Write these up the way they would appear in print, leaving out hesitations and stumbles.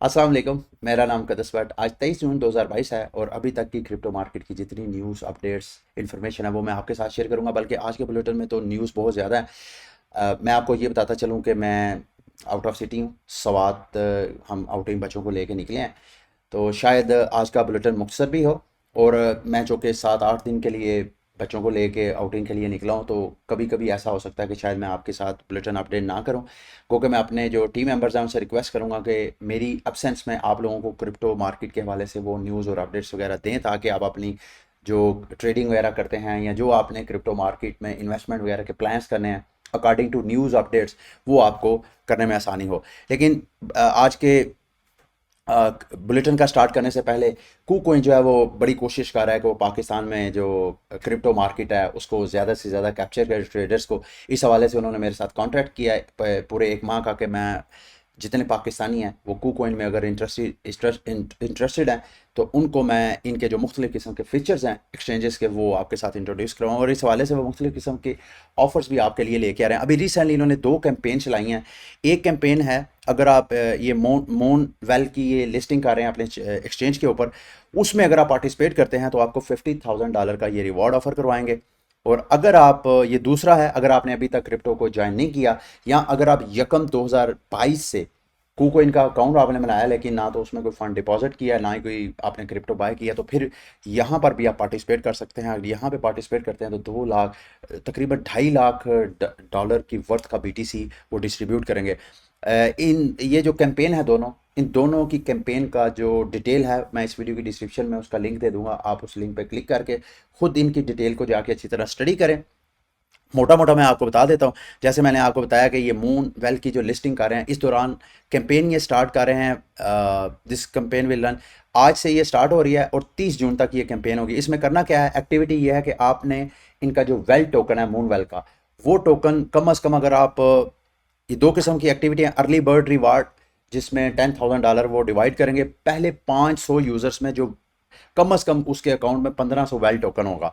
अस्सलाम वालेकुम। मेरा नाम कदस भट्ट। आज 23 जून 2022 है और अभी तक की क्रिप्टो मार्केट की जितनी न्यूज़ अपडेट्स इन्फॉर्मेशन है वो मैं आपके साथ शेयर करूंगा। बल्कि आज के बुलेटिन में तो न्यूज़ बहुत ज़्यादा है। मैं आपको ये बताता चलूं कि मैं आउट ऑफ सिटी हूँ। सवात हम आउटिंग बच्चों को लेके निकले हैं, तो शायद आज का बुलेटिन मुख्तसर भी हो। और मैं चूँकि 7-8 दिन के लिए बच्चों को लेके आउटिंग के लिए निकला हूँ, तो कभी कभी ऐसा हो सकता है कि शायद मैं आपके साथ बुलेटिन अपडेट ना करूँ, क्योंकि मैं अपने जो टीम मेंबर्स हैं उनसे रिक्वेस्ट करूँगा कि मेरी एब्सेंस में आप लोगों को क्रिप्टो मार्केट के हवाले से वो न्यूज़ और अपडेट्स वगैरह दें, ताकि आप अपनी जो ट्रेडिंग वगैरह करते हैं या जो आपने क्रिप्टो मार्केट में इन्वेस्टमेंट वगैरह के प्लान्स करने हैं अकॉर्डिंग टू न्यूज़ अपडेट्स, वो आपको करने में आसानी हो। लेकिन आज के बुलेटिन का स्टार्ट करने से पहले KuCoin जो है वो बड़ी कोशिश कर रहा है कि वो पाकिस्तान में जो क्रिप्टो मार्केट है उसको ज़्यादा से ज़्यादा कैप्चर करे ट्रेडर्स को। इस हवाले से उन्होंने मेरे साथ कॉन्टैक्ट किया है पूरे 1 माह का, कि मैं जितने पाकिस्तानी हैं वो KuCoin में अगर इंटरेस्टेड हैं तो उनको मैं इनके जो मुख्तलिफ़ किस्म के फीचर्स हैं एक्सचेंजेस के वो आपके साथ इंट्रोड्यूस करवाऊँ। और इस हवाले से वो मुख्तलिफ़ किस्म के ऑफ़र्स भी आपके लिए लेके आ रहे हैं। अभी रिसेंटली इन्होंने 2 कैंपेन चलाई हैं। एक कैंपेन है, अगर आप ये मोन वेल की ये लिस्टिंग कर रहे हैं अपने एक्सचेंज के ऊपर, उसमें अगर आप पार्टिसिपेट करते हैं तो आपको $50,000 का ये रिवॉर्ड ऑफर करवाएंगे। और अगर आप ये दूसरा है, अगर आपने अभी तक क्रिप्टो को ज्वाइन नहीं किया, या अगर आप यकम 2022 से KuCoin का अकाउंट आपने बनाया लेकिन ना तो उसमें कोई फंड डिपॉजिट किया ना ही कोई आपने क्रिप्टो बाय किया, तो फिर यहाँ पर भी आप पार्टिसिपेट कर सकते हैं। अगर यहाँ पे पार्टिसिपेट करते हैं तो 2 लाख तकरीबन $2.5 लाख की वर्थ का BTC वो डिस्ट्रीब्यूट करेंगे। इन ये जो कैंपेन है दोनों, इन दोनों की कैंपेन का जो डिटेल है मैं इस वीडियो की डिस्क्रिप्शन में उसका लिंक दे दूंगा। आप उस लिंक पर क्लिक करके खुद इनकी डिटेल को जाके अच्छी तरह स्टडी करें। मोटा मोटा मैं आपको बता देता हूँ। जैसे मैंने आपको बताया कि ये मून वेल की जो लिस्टिंग कर रहे हैं, इस दौरान कैंपेन ये स्टार्ट कर रहे हैं। दिस कैंपेन विल रन, आज से ये स्टार्ट हो रही है और 30 जून तक ये कैंपेन होगी। इसमें करना क्या है, एक्टिविटी ये है कि आपने इनका जो वेल टोकन है मून वेल का, वो टोकन कम अज़ कम, अगर आप ये 2 किस्म की एक्टिविटी है। अर्ली बर्ड रिवार्ड जिसमें $10,000 वो डिवाइड करेंगे पहले 500 यूज़र्स में, जो कम अज़ कम उसके अकाउंट में 1500 वेल टोकन होगा,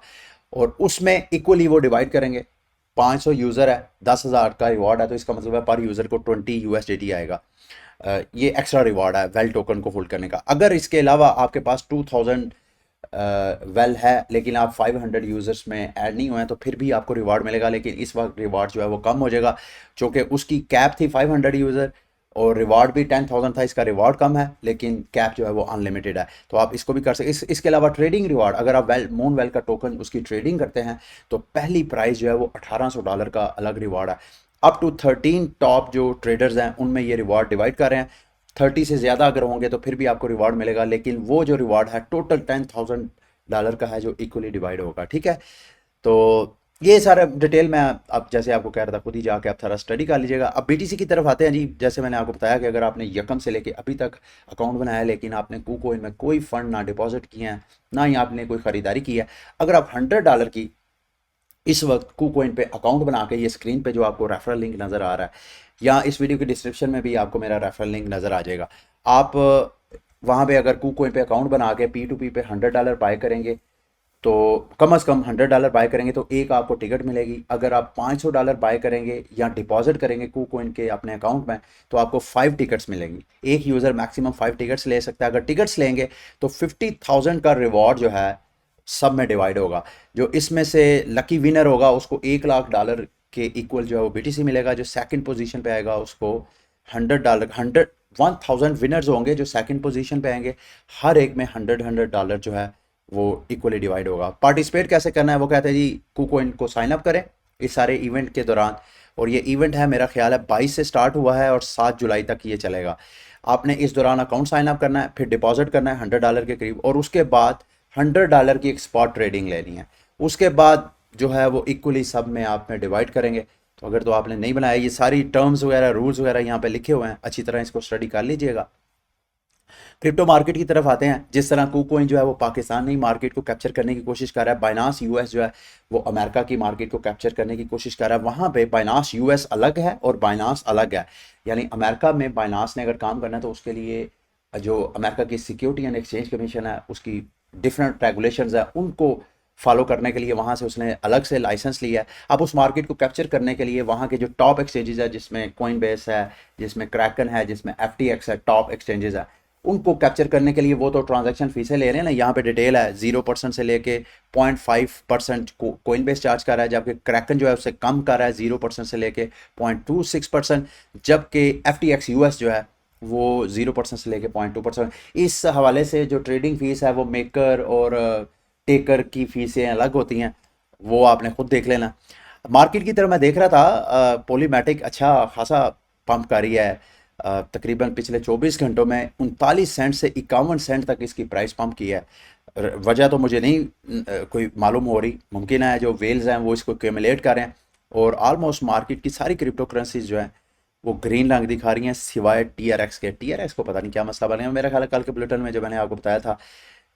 और उसमें इक्वली वो डिवाइड करेंगे। 500 यूज़र है, 10,000 का रिवॉर्ड है, तो इसका मतलब है पर यूज़र को 20 USDT आएगा। ये एक्स्ट्रा रिवॉर्ड है वेल टोकन को होल्ड करने का। अगर इसके अलावा आपके पास 2000 वेल है लेकिन आप 500 यूज़र्स में ऐड नहीं हुए हैं, तो फिर भी आपको रिवार्ड मिलेगा। लेकिन इस वक्त रिवार्ड जो है वो कम हो जाएगा, क्योंकि उसकी कैप थी 500 यूज़र और रिवार्ड भी 10,000 था। इसका रिवार्ड कम है लेकिन कैप जो है वो अनलिमिटेड है, तो आप इसको भी कर सकते। इसके अलावा ट्रेडिंग रिवार्ड, अगर आप मून वेल का टोकन उसकी ट्रेडिंग करते हैं तो पहली प्राइस जो है वो $1800 का अलग रिवार्ड है। अप टू 13 टॉप जो ट्रेडर्स हैं उनमें ये रिवार्ड डिवाइड कर रहे हैं। 30 से ज़्यादा अगर होंगे तो फिर भी आपको रिवार्ड मिलेगा, लेकिन वो जो रिवार्ड है टोटल $10,000 का है, जो इक्वली डिवाइड होगा। ठीक है, तो ये सारा डिटेल मैं अब जैसे आपको कह रहा था, खुद ही जाके आप सारा स्टडी कर लीजिएगा। अब BTC की तरफ आते हैं जी। जैसे मैंने आपको बताया कि अगर आपने यकम से लेके अभी तक अकाउंट बनाया है लेकिन आपने KuCoin में कोई फंड ना डिपॉजिट किए हैं, ना ही आपने कोई ख़रीदारी की है, अगर आप $100 की इस वक्त KuCoin पे अकाउंट बना के, ये स्क्रीन पे जो आपको रेफरल लिंक नज़र आ रहा है या इस वीडियो के डिस्क्रिप्शन में भी आपको मेरा रेफरल लिंक नज़र आ जाएगा, आप वहाँ पे अगर KuCoin पे अकाउंट बना के P2P पे $100 बाय करेंगे, तो कम अज़ कम $100 बाय करेंगे तो एक आपको टिकट मिलेगी। अगर आप $500 बाय करेंगे या डिपॉजिट करेंगे KuCoin के अपने अकाउंट में, तो आपको 5 टिकट्स मिलेंगी। एक यूज़र मैक्सिमम 5 टिकट्स ले सकता है। अगर टिकट्स लेंगे तो 50,000 का रिवॉर्ड जो है सब में डिवाइड होगा। जो इसमें से लकी विनर होगा उसको $1 लाख के इक्वल जो है वो BTC मिलेगा। जो सेकंड पोजीशन पे आएगा उसको $100, 1000 विनर्स होंगे जो सेकंड पोजीशन पे आएंगे, हर एक में $100 जो है वो इक्वली डिवाइड होगा। पार्टिसिपेट कैसे करना है, वो कहते हैं जी KuCoin को साइन अप करें इस सारे इवेंट के दौरान। और ये इवेंट है, मेरा ख्याल है 22 से स्टार्ट हुआ है और 7 जुलाई तक ये चलेगा। आपने इस दौरान अकाउंट साइन अप करना है, फिर डिपॉजिट करना है $100 के करीब, और उसके बाद $100 की एक स्पॉट ट्रेडिंग लेनी है। उसके बाद जो है वो इक्वली सब में आप में डिवाइड करेंगे। तो अगर तो आपने नहीं बनाया, ये सारी टर्म्स वगैरह रूल्स वगैरह यहाँ पे लिखे हुए हैं, अच्छी तरह इसको स्टडी कर लीजिएगा। क्रिप्टो मार्केट की तरफ आते हैं। जिस तरह KuCoin जो है वो पाकिस्तानी मार्केट को कैप्चर करने की कोशिश कर रहा है, बाइनास US जो है वो अमेरिका की मार्केट को कैप्चर करने की कोशिश कर रहा है। वहाँ पे बाइनास US अलग है और बाइनास अलग है। यानी अमेरिका में बाइनास ने अगर काम करना है तो उसके लिए जो अमेरिका की सिक्योरिटी एंड एक्सचेंज कमीशन है उसकी डिफरेंट रेगुलेशंस है, उनको फॉलो करने के लिए वहाँ से उसने अलग से लाइसेंस लिया है। अब उस मार्केट को कैप्चर करने के लिए वहाँ के जो टॉप एक्सचेंजेस है, जिसमें Coinbase है, जिसमें Kraken है, जिसमें FTX है, टॉप एक्सचेंजेस है, उनको कैप्चर करने के लिए वो तो ट्रांजैक्शन फीसें ले रहे हैं ना, यहाँ पे डिटेल है 0% से लेके 0.5% कोइन बेस चार्ज कर रहा है, जबकि क्रैकन जो है उससे कम कर रहा है 0% से लेके 0.26%, जबकि FTX US जो है वो 0% से लेके 0.2%। इस हवाले से जो ट्रेडिंग फीस है वो मेकर और टेकर की फीसें अलग होती हैं, वो आपने खुद देख लेना। मार्केट की तरफ मैं देख रहा था, पॉलीमेटिक अच्छा खासा पंप कर रही है, तकरीबन पिछले 24 घंटों में 39 सेंट से 51 सेंट तक इसकी प्राइस पंप की है। वजह तो मुझे नहीं कोई मालूम हो रही, मुमकिन है जो वेल्स हैं वो इसको क्यूमुलेट कर रहे हैं, और ऑलमोस्ट मार्केट की सारी क्रिप्टो करेंसीज जो है वो ग्रीन रंग दिखा रही हैं सिवाय TRX के। TRX को पता नहीं क्या मसला बनेगा, मेरा ख्याल है कल के बुलेटिन में जो मैंने आपको बताया था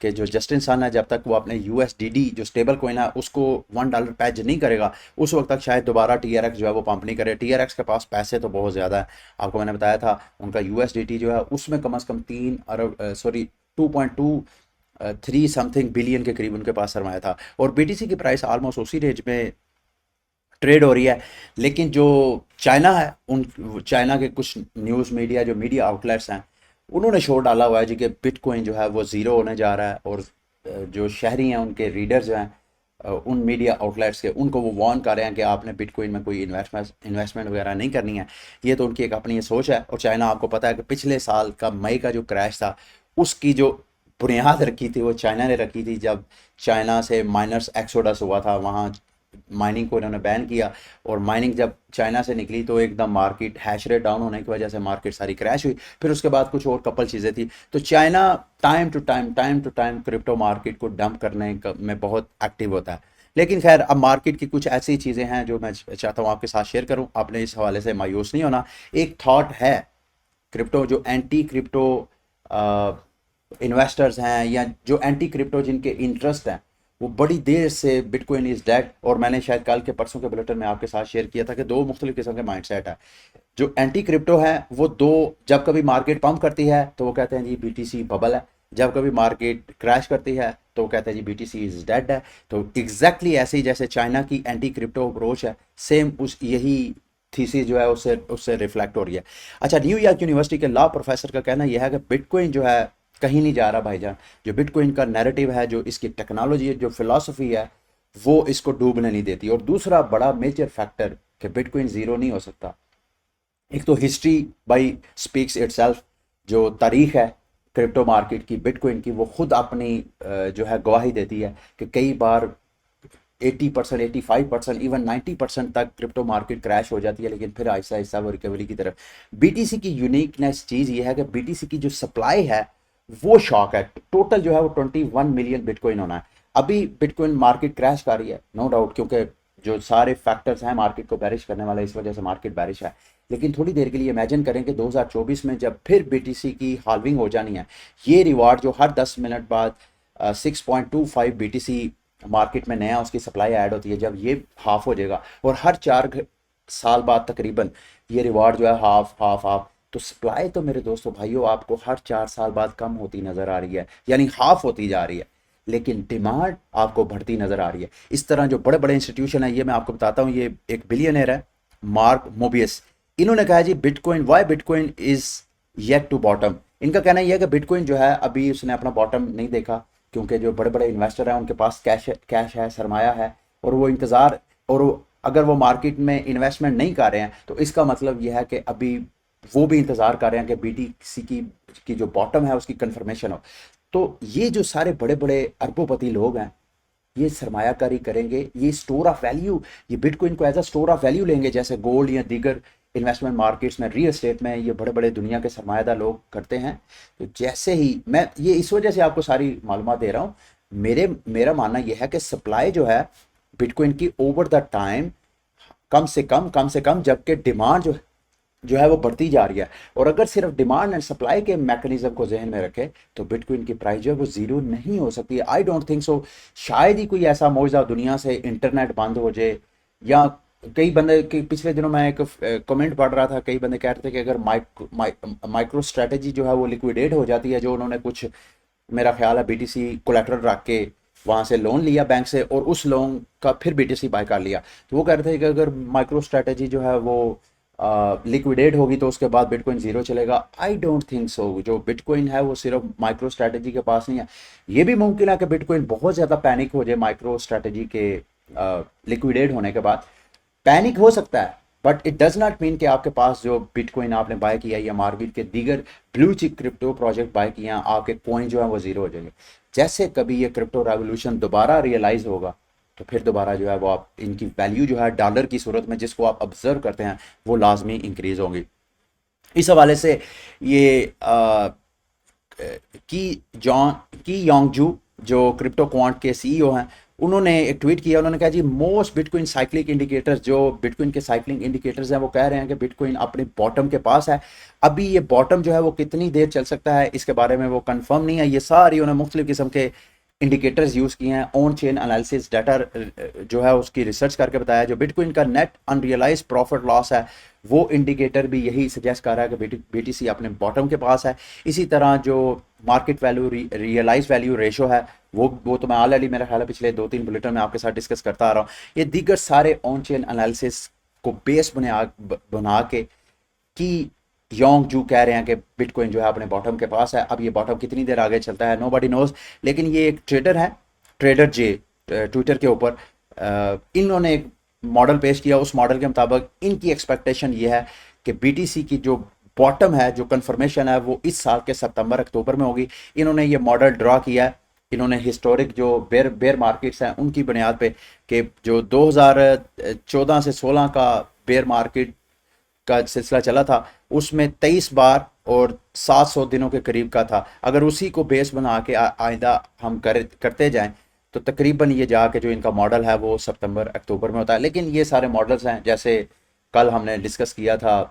कि जो जस्टिन सन है जब तक वो अपने USDD जो स्टेबल कोइन है उसको $1 पैच नहीं करेगा उस वक्त तक शायद दोबारा TRX जो है वो पंप नहीं करे। TRX के पास पैसे तो बहुत ज़्यादा है, आपको मैंने बताया था उनका USDT जो है उसमें कम से कम 2.3 समथिंग बिलियन के करीब उनके पास सरमाया था, और BTC की प्राइस ऑलमोस्ट उसी रेंज में ट्रेड हो रही है। लेकिन जो चाइना है, उन चाइना के कुछ न्यूज़ मीडिया जो मीडिया आउटलेट्स हैं उन्होंने शोर डाला हुआ है जी कि बिटकॉइन जो है वो ज़ीरो होने जा रहा है, और जो शहरी हैं उनके रीडर्स जो हैं उन मीडिया आउटलेट्स के उनको वो वार्न कर रहे हैं कि आपने बिटकॉइन में कोई इन्वेस्टमेंट वगैरह नहीं करनी है। ये तो उनकी एक अपनी ये सोच है। और चाइना आपको पता है कि पिछले साल का मई का जो क्रैश था उसकी जो बुनियाद रखी थी वो चाइना ने रखी थी, जब चाइना से माइनर्स एक्सोडस हुआ था, वहाँ माइनिंग को इन्होंने बैन किया, और माइनिंग जब चाइना से निकली तो एकदम मार्केट हैश रेट डाउन होने की वजह से मार्केट सारी क्रैश हुई। फिर उसके बाद कुछ और कपल चीज़ें थी। तो China time to time crypto market को डंप करने में बहुत एक्टिव होता है। लेकिन खैर अब मार्केट की कुछ ऐसी चीज़ें हैं जो मैं चाहता हूँ आपके साथ शेयर करूँ, आपने इस हवाले से मायूस नहीं होना। एक थॉट है क्रिप्टो जो एंटी क्रिप्टो इन्वेस्टर्स हैं या जो एंटी क्रिप्टो जिनके इंटरेस्ट हैं वो बड़ी देर से बिटकॉइन इज डेड, और मैंने शायद कल के परसों के बुलेटिन में आपके साथ शेयर किया था कि दो मुख्तलिफ किस्म के माइंडसेट है। जो एंटी क्रिप्टो है वो दो, जब कभी मार्केट पंप करती है तो वो कहते हैं जी BTC बबल है, जब कभी मार्केट क्रैश करती है तो वो कहते हैं जी BTC इज डेड है। तो एग्जैक्टली ऐसे ही जैसे चाइना की एंटी क्रिप्टो अप्रोच है, सेम उस यही थीसिस जो है उससे उससे रिफ्लेक्ट हो रही है। अच्छा, न्यूयॉर्क यूनिवर्सिटी के लॉ प्रोफेसर का कहना यह है कि बिटकॉइन जो है कहीं नहीं जा रहा भाईजान। जो बिटकॉइन का नैरेटिव है, जो इसकी टेक्नोलॉजी है, जो फिलॉसफी है, वो इसको डूबने नहीं देती। और दूसरा बड़ा मेजर फैक्टर कि बिटकॉइन ज़ीरो नहीं हो सकता, एक तो हिस्ट्री बाई स्पीक्स इटसेल्फ, जो तारीख है क्रिप्टो मार्केट की बिटकॉइन की वो खुद अपनी जो है गवाही देती है कि कई बार 80%, 85%, इवन 90% तक क्रिप्टो मार्केट क्रैश हो जाती है, लेकिन फिर आहिस्ता आहिस्ता वो रिकवरी की तरफ। BTC की यूनिकनेस चीज़ ये है कि BTC की जो सप्लाई है वो शॉक है। टोटल जो है वो 21 मिलियन बिटकॉइन होना है। अभी बिटकॉइन मार्केट क्रैश कर रही है, नो डाउट, क्योंकि जो सारे फैक्टर्स हैं मार्केट को बैरिश करने वाले, इस वजह से मार्केट बैरिश है। लेकिन थोड़ी देर के लिए इमेजिन करें कि 2024 में जब फिर BTC की हाल्विंग हो जानी है, ये रिवार्ड जो हर 10 मिनट बाद 6.25 BTC मार्केट में नया उसकी सप्लाई ऐड होती है, जब ये हाफ हो जाएगा और हर 4 साल बाद तकरीबन ये रिवार्ड जो है हाफ हाफ हाफ, तो सप्लाई तो मेरे दोस्तों भाइयों आपको हर 4 साल बाद कम होती नजर आ रही है, यानी हाफ होती जा रही है, लेकिन डिमांड आपको बढ़ती नजर आ रही है। इस तरह जो बड़े बड़े इंस्टीट्यूशन है, ये मैं आपको बताता हूँ, ये एक बिलियनर है मार्क मोबियस, इन्होंने कहा जी bitcoin, why bitcoin is yet to bottom. इनका कहना यह है कि बिटकॉइन जो है अभी उसने अपना बॉटम नहीं देखा, क्योंकि जो बड़े बड़े इन्वेस्टर हैं उनके पास कैश है, सरमाया है, और वो इंतज़ार, और अगर वो मार्केट में इन्वेस्टमेंट नहीं कर रहे हैं तो इसका मतलब यह है कि अभी वो भी इंतज़ार कर रहे हैं कि BTC की जो बॉटम है उसकी कंफर्मेशन हो। तो ये जो सारे बड़े बड़े अरबोपति लोग हैं ये सरमायाकारी करेंगे, ये स्टोर ऑफ वैल्यू, ये बिटकॉइन को as a store of value लेंगे, जैसे गोल्ड या दीगर इन्वेस्टमेंट मार्केट्स में, रियल एस्टेट में ये बड़े बड़े दुनिया के सरमायादार लोग करते हैं। तो जैसे ही मैं ये इस वजह से आपको सारी मालूमात दे रहा हूँ, मेरा मानना यह है कि सप्लाई जो है बिटकॉइन की ओवर द टाइम कम से कम, जबकि डिमांड जो है वो बढ़ती जा रही है। और अगर सिर्फ डिमांड एंड सप्लाई के मैकेनिज्म को जहन में रखे तो बिटकॉइन की प्राइस जो है वो ज़ीरो नहीं हो सकती। I don't think so. शायद ही कोई ऐसा मौजूदा दुनिया से इंटरनेट बंद हो जाए, या कई बंदे कि पिछले दिनों मैं एक कमेंट पढ़ रहा था, कई बंदे कह रहे थे कि अगर माइक्रो स्ट्रेटेजी जो है वो लिक्विडेट हो जाती है, जो उन्होंने कुछ मेरा ख्याल है BTC कोलेटरल रख के वहाँ से लोन लिया बैंक से और उस लोन का फिर BTC बाय कर लिया, तो वो कह रहे थे कि अगर माइक्रो स्ट्रेटेजी जो है वो लिक्विडेट होगी तो उसके बाद बिटकॉइन ज़ीरो चलेगा? I don't think so. जो बिटकॉइन है वो सिर्फ माइक्रो स्ट्रैटेजी के पास नहीं है। ये भी मुमकिन है कि बिटकॉइन बहुत ज़्यादा पैनिक हो जाए माइक्रो स्ट्रैटेजी के लिक्विडेट होने के बाद। पैनिक हो सकता है, but it does not mean कि आपके पास जो बिटकॉइन आपने बाय किया या मार्केट के दीगर blue chip crypto project by किए हैं, आपके कॉइन जो है वो ज़ीरो हो जाएंगे। जैसे कभी ये क्रिप्टो रेवोल्यूशन दोबारा रियलाइज होगा तो फिर दोबारा जो है वो आप इनकी वैल्यू जो है डॉलर की सूरत में जिसको आप ऑब्जर्व करते हैं वो लाजमी इंक्रीज होंगी। इस हवाले से ये की योंगजू जो क्रिप्टो क्वांट के सीईओ हैं, उन्होंने एक ट्वीट किया। उन्होंने कहा जी मोस्ट बिटकॉइन साइक्लिक इंडिकेटर्स, जो बिटकॉइन के साइक्लिंग इंडिकेटर्स हैं, वो कह रहे हैं कि बिटकॉइन अपने बॉटम के पास है। अभी ये बॉटम जो है वो कितनी देर चल सकता है इसके बारे में वो कंफर्म नहीं है। ये सारी उन्होंने मुख्तलिफ किस्म के इंडिकेटर्स यूज़ किए हैं। ऑन चेन एनालिसिस डाटा जो है उसकी रिसर्च करके बताया। जो बिटकॉइन का नेट अनरियलाइज प्रॉफिट लॉस है वो इंडिकेटर भी यही सजेस्ट कर रहा है कि बीटीसी अपने बॉटम के पास है। इसी तरह जो market value realise value ratio है वो तो मैं ऑलरेडी मेरा ख्याल है पिछले 2-3 बुलेटिन में आपके साथ डिस्कस करता आ रहा हूँ। ये दीगर सारे ऑन चेन एनालिसिस को बेस बना के कि योंग जू कह रहे हैं कि बिटकॉइन जो है अपने बॉटम के पास है। अब ये बॉटम कितनी देर आगे चलता है नोबडी नोज। लेकिन ये एक ट्रेडर है, ट्रेडर जे, ट्विटर के ऊपर इन्होंने एक मॉडल पेश किया। उस मॉडल के मुताबिक इनकी एक्सपेक्टेशन ये है कि बीटीसी की जो बॉटम है, जो कंफर्मेशन है, वो इस साल के सितंबर अक्टूबर में होगी। इन्होंने ये मॉडल ड्रा किया है। इन्होंने हिस्टोरिक जो बेयर मार्केट्स हैं उनकी बुनियाद पे कि जो 2014 से 16 का बेयर मार्केट का सिलसिला चला था उसमें 23 बार और 700 दिनों के करीब का था। अगर उसी को बेस बना के आइंदा हम करते जाएं तो तकरीबन ये जाके जो इनका मॉडल है वो सितंबर अक्टूबर में होता है। लेकिन ये सारे मॉडल्स हैं, जैसे कल हमने डिस्कस किया था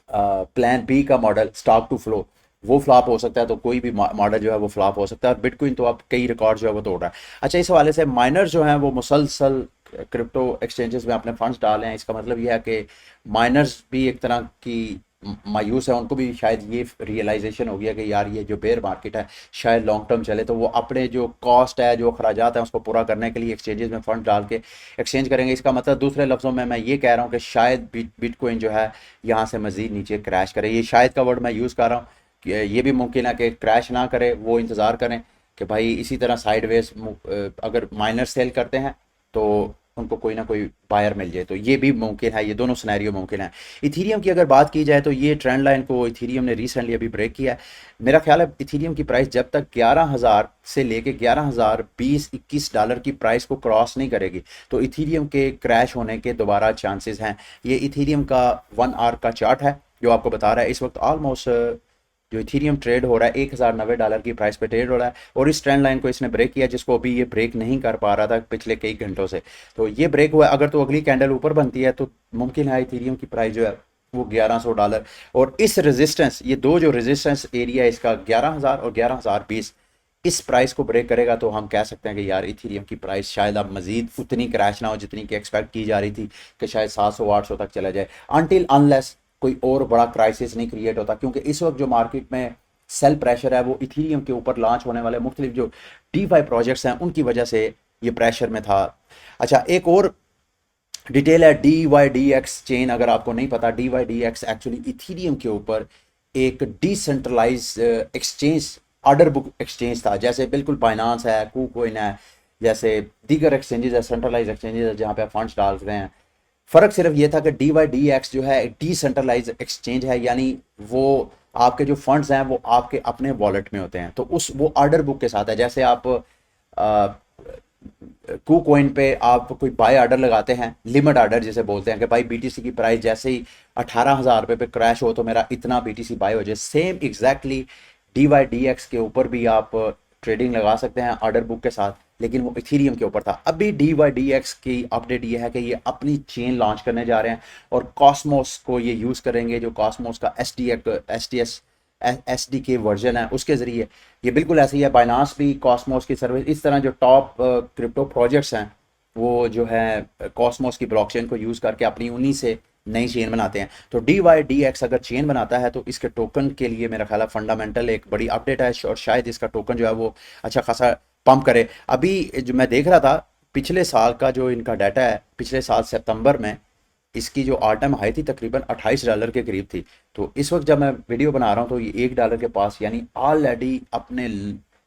प्लान बी का मॉडल स्टॉक टू फ्लो, वो फ्लॉप हो सकता है। तो कोई भी मॉडल जो है वो फ्लॉप हो सकता है। और बिटकॉइन तो अब कई रिकॉर्ड जो है वो तोड़ रहा है। अच्छा, इस हवाले से माइनर्स जो हैं वो मुसलसल क्रिप्टो एक्सचेंजेस में अपने फंड्स डाल रहे हैं। इसका मतलब यह है कि माइनर्स भी एक तरह की मायूस है। उनको भी शायद ये रियलाइजेशन हो गया कि यार ये जो बेयर मार्केट है शायद लॉन्ग टर्म चले, तो वो अपने जो कॉस्ट है, जो अखराजात हैं, उसको पूरा करने के लिए एक्सचेंजेस में फंड डाल के एक्सचेंज करेंगे। इसका मतलब दूसरे लफ्ज़ों में मैं ये कह रहा हूँ कि शायद बिटकॉइन जो है यहाँ से मज़ीद नीचे क्रैश करे। ये शायद का वर्ड मैं यूज़ कर रहा हूँ। ये भी मुमकिन है कि क्रैश ना करे, वो इंतज़ार करें कि भाई इसी तरह साइडवेज अगर माइनर सेल करते हैं तो उनको कोई ना कोई बायर मिल जाए, तो ये भी मुमकिन है। ये दोनों सिनेरियो मुमकिन है। इथीरियम की अगर बात की जाए तो ये ट्रेंड लाइन को इथीरियम ने रिसेंटली अभी ब्रेक किया है। मेरा ख्याल है इथीरियम की प्राइस जब तक 11,000 से लेके 11,020-21 डॉलर की प्राइस को क्रॉस नहीं करेगी तो इथीरियम के क्रैश होने के दोबारा चांसेस हैं। ये इथीरियम का 1 आवर का चार्ट है जो आपको बता रहा है इस वक्त ऑलमोस्ट जो इथीरियम ट्रेड हो रहा है 1,090 डॉलर की प्राइस पे ट्रेड हो रहा है। और इस ट्रेंड लाइन को इसने ब्रेक किया जिसको अभी ये ब्रेक नहीं कर पा रहा था पिछले कई घंटों से। तो ये ब्रेक हुआ। अगर तो अगली कैंडल ऊपर बनती है तो मुमकिन है इथीरियम की प्राइस जो है वो 1100 डॉलर। और इस रेजिस्टेंस, ये दो जो रेजिस्टेंस एरिया है इसका 11,000 और 11,020, इस प्राइस को ब्रेक करेगा तो हम कह सकते हैं कि यार इथीरियम की प्राइस शायद अब मजीद उतनी क्रैश ना हो जितनी की एक्सपेक्ट की जा रही थी कि शायद 700-800 तक चला जाए, अनटिल अनलेस कोई और बड़ा क्राइसिस नहीं क्रिएट होता। क्योंकि इस वक्त जो मार्केट में सेल प्रेशर है वो इथीरियम के ऊपर लॉन्च होने वाले मुख्तलिफ जो DeFi प्रोजेक्ट्स हैं उनकी वजह से ये प्रेशर में था। अच्छा, एक और डिटेल है DYDX चेन। अगर आपको नहीं पता, DYDX एक्चुअली इथीरियम के ऊपर एक decentralise exchange, order book exchange था। जैसे बिल्कुल बाइनांस है, KuCoin है, जैसे दीगर एक्सचेंजेस है, सेंट्रलाइज एक्सचेंजेस है जहाँ पे आप फंड्स डाल रहे हैं। फ़र्क सिर्फ ये था कि DYDX जो है एक डिसेंट्रलाइज एक्सचेंज है, यानी वो आपके जो फंड्स हैं वो आपके अपने वॉलेट में होते हैं। तो उस वो ऑर्डर बुक के साथ है। जैसे आप KuCoin पे आप कोई बाय ऑर्डर लगाते हैं, लिमिट ऑर्डर जिसे बोलते हैं कि भाई BTC की प्राइस जैसे ही 18,000 रुपये पे क्रैश हो तो मेरा इतना BTC बाय हो जाए। सेम एग्जैक्टली DYDX के ऊपर भी आप ट्रेडिंग लगा सकते हैं ऑर्डर बुक के साथ, लेकिन वो इथीरियम के ऊपर था। अभी DYDX की अपडेट ये है कि ये अपनी चेन लॉन्च करने जा रहे हैं और कॉस्मोस को ये यूज़ करेंगे। जो कॉस्मोस का SDK वर्जन है उसके ज़रिए ये बिल्कुल ऐसे ही है। बाइनांस भी कॉस्मोस की सर्विस, इस तरह जो टॉप क्रिप्टो प्रोजेक्ट्स हैं वो जो है कॉस्मोस की ब्लॉकचेन को यूज़ करके अपनी उन्हीं से नई चेन बनाते हैं। तो DYDX अगर चेन बनाता है तो इसके टोकन के लिए मेरा ख्याल है फंडामेंटल एक बड़ी अपडेट है और शायद इसका टोकन जो है वो अच्छा खासा पंप करे। अभी जो मैं देख रहा था पिछले साल का जो इनका डाटा है, पिछले साल सितंबर में इसकी जो ऑल टाइम हाई थी तकरीबन $28 के करीब थी। तो इस वक्त जब मैं वीडियो बना रहा हूँ तो ये $1 के पास यानी ऑलरेडी अपने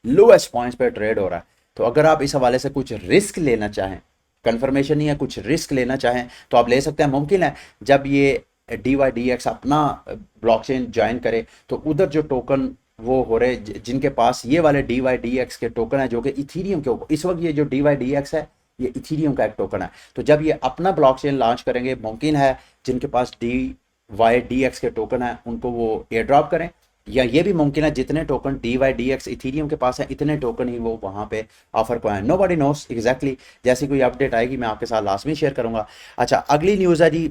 लोएस्ट पॉइंट्स पे ट्रेड हो रहा है। तो अगर आप इस हवाले से कुछ रिस्क लेना चाहें, कंफर्मेशन नहीं है, कुछ रिस्क लेना चाहें तो आप ले सकते हैं। मुमकिन है जब ये DYDX अपना ब्लॉकचेन ज्वाइन करे तो उधर जो टोकन वो हो रहे जिनके पास ये वाले DYDX के टोकन है जो कि इथीरियम के ऊपर, इस वक्त ये जो DYDX है ये इथीरियम का एक टोकन है। तो जब ये अपना ब्लॉकचेन लॉन्च करेंगे मुमकिन है जिनके पास DYDX के टोकन है उनको वो एयर ड्रॉप करें, या ये भी मुमकिन है जितने टोकन DYDX इथीरियम के पास है इतने टोकन ही वो वहां पे ऑफर को आए। नो बडी नोस एग्जैक्टली, जैसी कोई अपडेट आएगी मैं आपके साथ लास्ट में शेयर करूंगा। अच्छा, अगली न्यूज़ है जी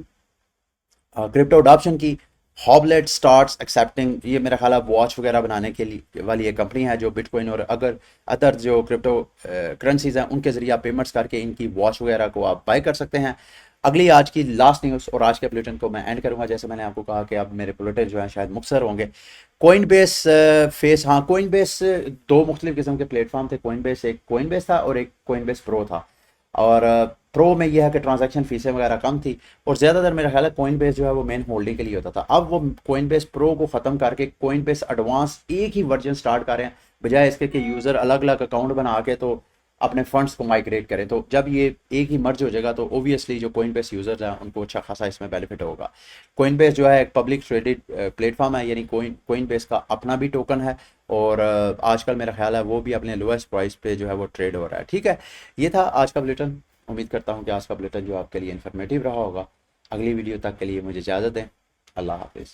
क्रिप्टो अडॉप्शन की। हॉबलेट स्टार्ट्स एक्सेप्टिंग, ये मेरा ख्याल है वॉच वगैरह बनाने के लिए वाली एक कंपनी है जो बिटकॉइन और अगर अदर जो क्रिप्टो करेंसीज हैं उनके ज़रिए आप पेमेंट्स करके इनकी वॉच वगैरह को आप बाय कर सकते हैं। अगली आज की लास्ट न्यूज़ और आज के बुलेटिन को मैं एंड करूंगा। जैसे मैंने आपको कहा कि अब मेरे बुलेटिन जो है शायद मुख्तसर होंगे। कोइन बेस फेस, हाँ कोइन बेस दो मुख्तलिफ किस्म के प्लेटफॉर्म थे। कोइन बेस एक कोइन बेस था और एक कोइन बेस प्रो था। और प्रो में यह है कि ट्रांजैक्शन फीसें वगैरह कम थी और ज़्यादातर मेरा ख्याल है कोइन बेस जो है वो मेन होल्डिंग के लिए होता था। अब वो कोइन बेस प्रो को ख़त्म करके कोइन बेस एडवांस एक ही वर्जन स्टार्ट कर रहे हैं, बजाय इसके कि यूज़र अलग अलग अकाउंट बना के तो अपने फंड्स को माइग्रेट करें। तो जब ये एक ही मर्ज हो जाएगा तो ओबियसली जो कोइन बेस यूज़र्स हैं उनको अच्छा खासा इसमें बेनिफिट होगा। कोइन बेस जो है एक पब्लिक ट्रेडेड प्लेटफॉर्म है, यानी कोइन बेस का अपना भी टोकन है और आजकल मेरा ख्याल है वो भी अपने लोएस्ट प्राइस पे जो है वो ट्रेड हो रहा है। ठीक है, ये था आज का बुलेटिन। उम्मीद करता हूँ कि आज का बुलेटिन जो आपके लिए इन्फॉर्मेटिव रहा होगा। अगली वीडियो तक के लिए मुझे इजाज़त दें। अल्लाह हाफिज़।